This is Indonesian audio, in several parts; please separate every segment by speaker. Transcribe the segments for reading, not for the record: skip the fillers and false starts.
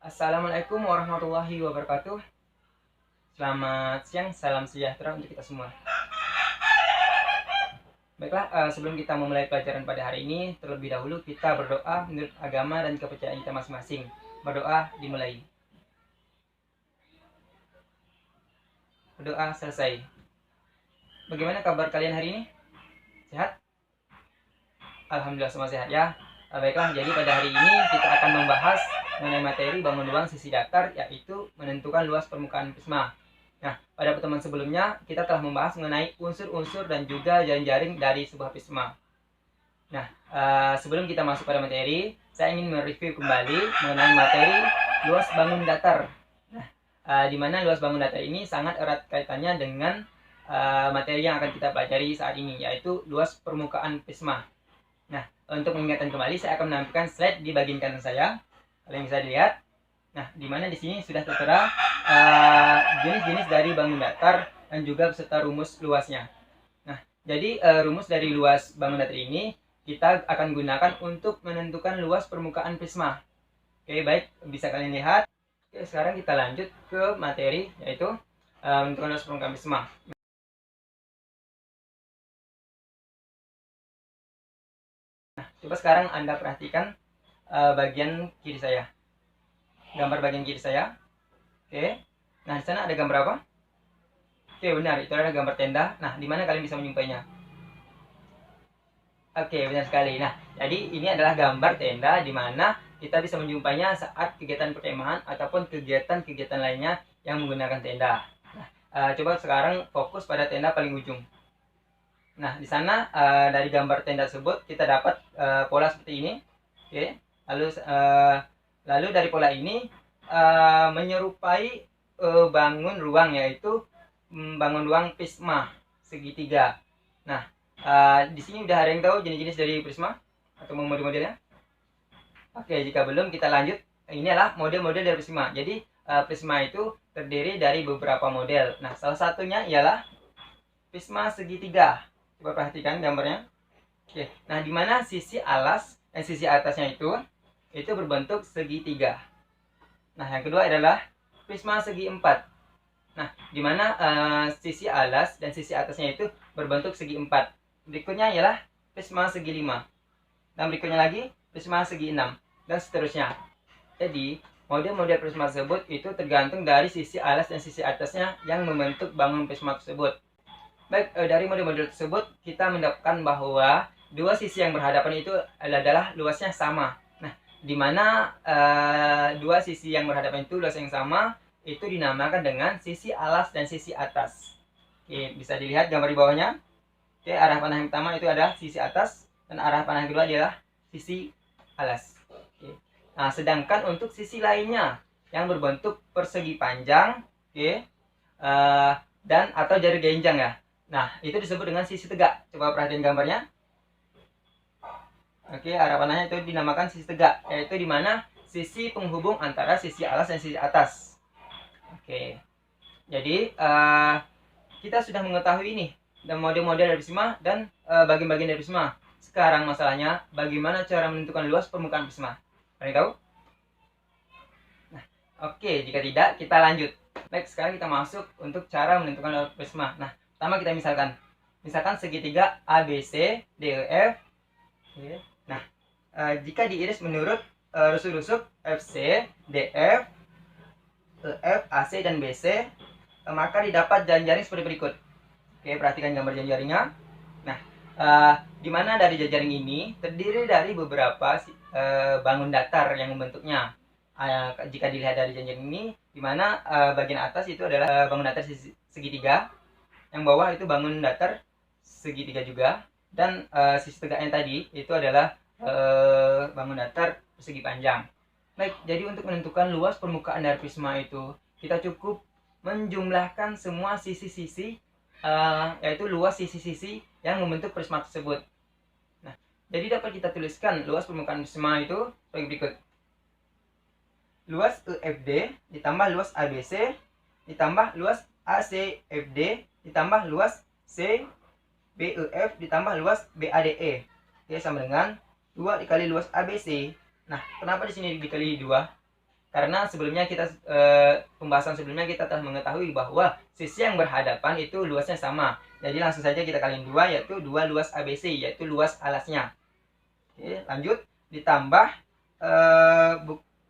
Speaker 1: Assalamualaikum warahmatullahi wabarakatuh. Selamat siang, salam sejahtera untuk kita semua. Baiklah, sebelum kita memulai pelajaran pada hari ini, terlebih dahulu kita berdoa menurut agama dan kepercayaan kita masing-masing. Berdoa dimulai. Berdoa selesai. Bagaimana kabar kalian hari ini? Sehat? Alhamdulillah semua sehat ya. Baiklah, jadi pada hari ini kita akan membahas mengenai materi bangun ruang sisi datar, yaitu menentukan luas permukaan prisma. Nah, pada pertemuan sebelumnya kita telah membahas mengenai unsur-unsur dan juga jaring-jaring dari sebuah prisma. Nah, sebelum kita masuk pada materi, saya ingin mereview kembali mengenai materi luas bangun datar. Nah, di mana luas bangun datar ini sangat erat kaitannya dengan materi yang akan kita pelajari saat ini, yaitu luas permukaan prisma. Nah, untuk mengingatkan kembali, saya akan menampilkan slide di bagian kanan saya. Kalian bisa dilihat. Nah, di mana di sini sudah tertera jenis-jenis dari bangun datar dan juga beserta rumus luasnya. Nah, jadi rumus dari luas bangun datar ini kita akan gunakan untuk menentukan luas permukaan prisma. Oke, baik, bisa kalian lihat. Oke, sekarang kita lanjut ke materi, yaitu menentukan luas permukaan prisma. Nah, coba sekarang Anda perhatikan bagian kiri saya. Gambar bagian kiri saya. Oke. Nah, di sana ada gambar apa? Oke, benar. Itu adalah gambar tenda. Nah, di mana kalian bisa menjumpainya? Oke, benar sekali. Nah, jadi ini adalah gambar tenda di mana kita bisa menjumpainya saat kegiatan perkemahan ataupun kegiatan-kegiatan lainnya yang menggunakan tenda. Nah, coba sekarang fokus pada tenda paling ujung. Nah, di sana dari gambar tenda tersebut kita dapat pola seperti ini. Oke. Lalu dari pola ini menyerupai bangun ruang, yaitu bangun ruang prisma segitiga. Nah, di sini udah ada yang tahu jenis-jenis dari prisma atau model-modelnya? Oke, jika belum kita lanjut. Ini adalah model-model dari prisma. Jadi prisma itu terdiri dari beberapa model. Nah, salah satunya ialah prisma segitiga. Coba perhatikan gambarnya. Oke, nah di mana sisi alas dan sisi atasnya itu berbentuk segitiga. Nah, yang kedua adalah prisma segi empat. Nah, di mana sisi alas dan sisi atasnya itu berbentuk segi empat. Berikutnya ialah prisma segi lima. Dan berikutnya lagi prisma segi enam. Dan seterusnya. Jadi, model-model prisma tersebut itu tergantung dari sisi alas dan sisi atasnya yang membentuk bangun prisma tersebut. Baik, dari model-model tersebut kita mendapatkan bahwa dua sisi yang berhadapan itu adalah luasnya sama. Di mana dua sisi yang berhadapan itu luas yang sama itu dinamakan dengan sisi alas dan sisi atas. Oke, bisa dilihat gambar di bawahnya. Oke, arah panah yang pertama itu adalah sisi atas dan arah panah yang kedua adalah sisi alas. Oke. Nah, sedangkan untuk sisi lainnya yang berbentuk persegi panjang, oke, dan atau jari genjang ya. Nah, itu disebut dengan sisi tegak. Coba perhatikan gambarnya. Oke, arah panahnya itu dinamakan sisi tegak, yaitu di mana sisi penghubung antara sisi alas dan sisi atas. Oke, jadi kita sudah mengetahui ini dan model-model dari prisma dan bagian-bagian dari prisma. Sekarang masalahnya bagaimana cara menentukan luas permukaan prisma? Kalian tahu? Nah, oke, jika tidak kita lanjut. Baik, sekarang kita masuk untuk cara menentukan luas prisma. Nah, pertama kita misalkan segitiga ABC, DEF. Oke. Nah, jika diiris menurut rusuk-rusuk FC, DF, EF, AC, dan BC, maka didapat jaring-jaring seperti berikut. Oke, perhatikan gambar jaring-jaringnya. Nah, di mana dari jaring ini terdiri dari beberapa bangun datar yang membentuknya. Jika dilihat dari jaring ini, di mana bagian atas itu adalah bangun datar segitiga, yang bawah itu bangun datar segitiga juga, dan sisi tegaknya tadi itu adalah bangun datar persegi panjang. Baik, jadi untuk menentukan luas permukaan dari prisma itu kita cukup menjumlahkan semua sisi-sisi, yaitu luas sisi-sisi yang membentuk prisma tersebut. Nah, jadi dapat kita tuliskan luas permukaan prisma itu sebagai berikut. Luas EFD ditambah luas ABC ditambah luas ACFD ditambah luas CBEF ditambah luas BADE. Oke, sama dengan 2 dikali luas ABC. Nah, kenapa di sini dikali 2? Karena sebelumnya kita pembahasan sebelumnya kita telah mengetahui bahwa sisi yang berhadapan itu luasnya sama. Jadi langsung saja kita kaliin 2, yaitu 2 luas ABC, yaitu luas alasnya. Oke, lanjut ditambah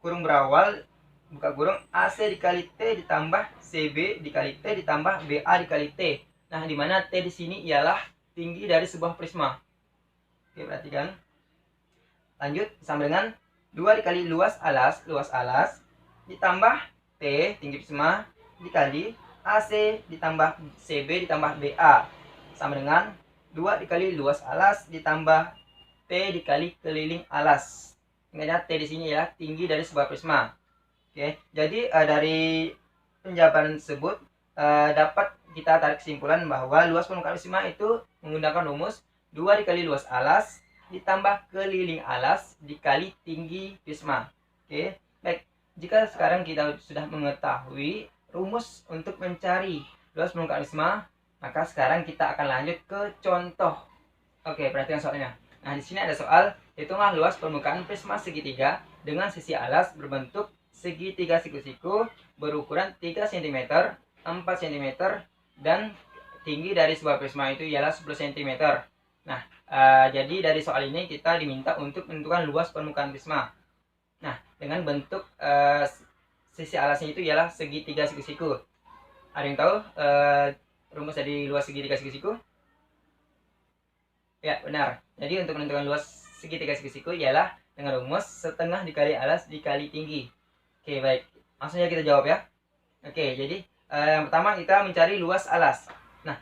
Speaker 1: kurung berawal buka kurung AC dikali T ditambah CB dikali T ditambah BA dikali T. Nah, di mana T di sini ialah tinggi dari sebuah prisma. Oke, perhatikan. Lanjut sama dengan 2 dikali luas alas ditambah T tinggi prisma dikali AC ditambah CB ditambah BA sama dengan 2 dikali luas alas ditambah T dikali keliling alas. Ingatnya T di sini ya tinggi dari sebuah prisma. Oke, jadi dari penjabaran tersebut dapat kita tarik kesimpulan bahwa luas permukaan prisma itu menggunakan rumus 2 dikali luas alas ditambah keliling alas dikali tinggi prisma. Oke, baik. Jika sekarang kita sudah mengetahui rumus untuk mencari luas permukaan prisma, maka sekarang kita akan lanjut ke contoh. Oke, perhatikan soalnya. Nah, di sini ada soal, hitunglah luas permukaan prisma segitiga dengan sisi alas berbentuk segitiga siku-siku berukuran 3 cm, 4 cm, dan tinggi dari sebuah prisma itu ialah 10 cm. Nah, jadi dari soal ini kita diminta untuk menentukan luas permukaan prisma. Nah, dengan bentuk sisi alasnya itu ialah segitiga siku-siku. Ada yang tahu rumus dari luas segitiga siku-siku? Ya, benar. Jadi untuk menentukan luas segitiga siku-siku ialah dengan rumus setengah dikali alas dikali tinggi. Oke, baik. Langsung saja kita jawab ya. Oke, jadi yang pertama kita mencari luas alas. Nah,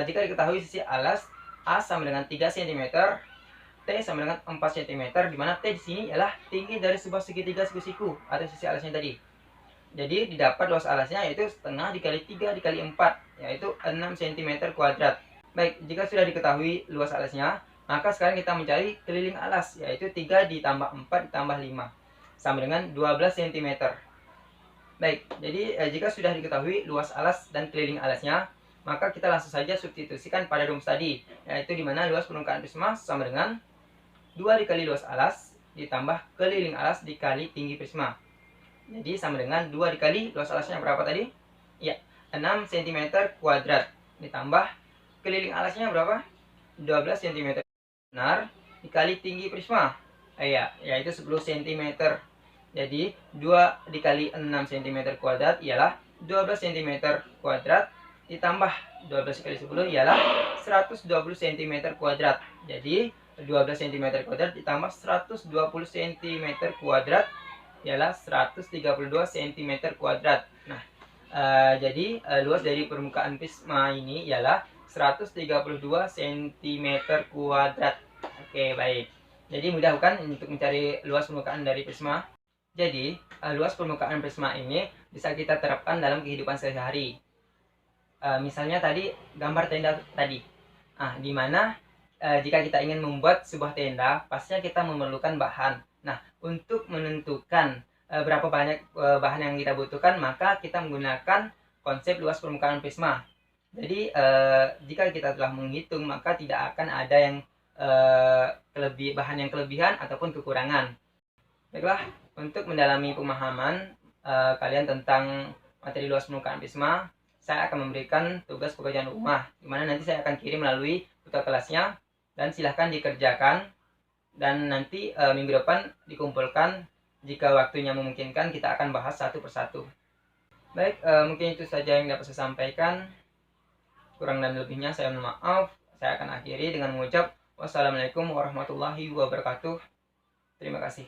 Speaker 1: jika diketahui sisi alas A sama dengan 3 cm, T sama dengan 4 cm, di mana T di sini ialah tinggi dari sebuah segitiga siku-siku atau sisi alasnya tadi. Jadi didapat luas alasnya yaitu setengah dikali 3 dikali 4, yaitu 6 cm kuadrat. Baik, jika sudah diketahui luas alasnya, maka sekarang kita mencari keliling alas, yaitu 3 ditambah 4 ditambah 5, sama dengan 12 cm. Baik, jadi jika sudah diketahui luas alas dan keliling alasnya, maka kita langsung saja substitusikan pada rumus tadi, yaitu dimana luas permukaan prisma sama dengan 2 dikali luas alas ditambah keliling alas dikali tinggi prisma. Jadi sama dengan 2 dikali luas alasnya berapa tadi? Ya, 6 cm kuadrat ditambah keliling alasnya berapa? 12 cm. Benar, dikali tinggi prisma. Ya, yaitu 10 cm. Jadi 2 dikali 6 cm kuadrat ialah 12 cm kuadrat ditambah 12 kali 10 ialah 120 cm kuadrat. Jadi 12 cm kuadrat ditambah 120 cm kuadrat ialah 132 cm kuadrat. Nah, jadi luas dari permukaan prisma ini ialah 132 cm kuadrat. Oke, baik. Jadi mudah bukan untuk mencari luas permukaan dari prisma? Jadi, luas permukaan prisma ini bisa kita terapkan dalam kehidupan sehari-hari. Misalnya tadi gambar tenda tadi. Di mana jika kita ingin membuat sebuah tenda, pastinya kita memerlukan bahan. Nah, untuk menentukan berapa banyak bahan yang kita butuhkan, maka kita menggunakan konsep luas permukaan prisma. Jadi, jika kita telah menghitung, maka tidak akan ada yang bahan yang kelebihan ataupun kekurangan. Baiklah, untuk mendalami pemahaman kalian tentang materi luas permukaan prisma, saya akan memberikan tugas pekerjaan rumah, di mana nanti saya akan kirim melalui tutor kelasnya, dan silahkan dikerjakan, dan nanti minggu depan dikumpulkan. Jika waktunya memungkinkan, kita akan bahas satu persatu. Baik, mungkin itu saja yang dapat saya sampaikan. Kurang dan lebihnya saya mohon maaf. Saya akan akhiri dengan mengucap wassalamualaikum warahmatullahi wabarakatuh. Terima kasih.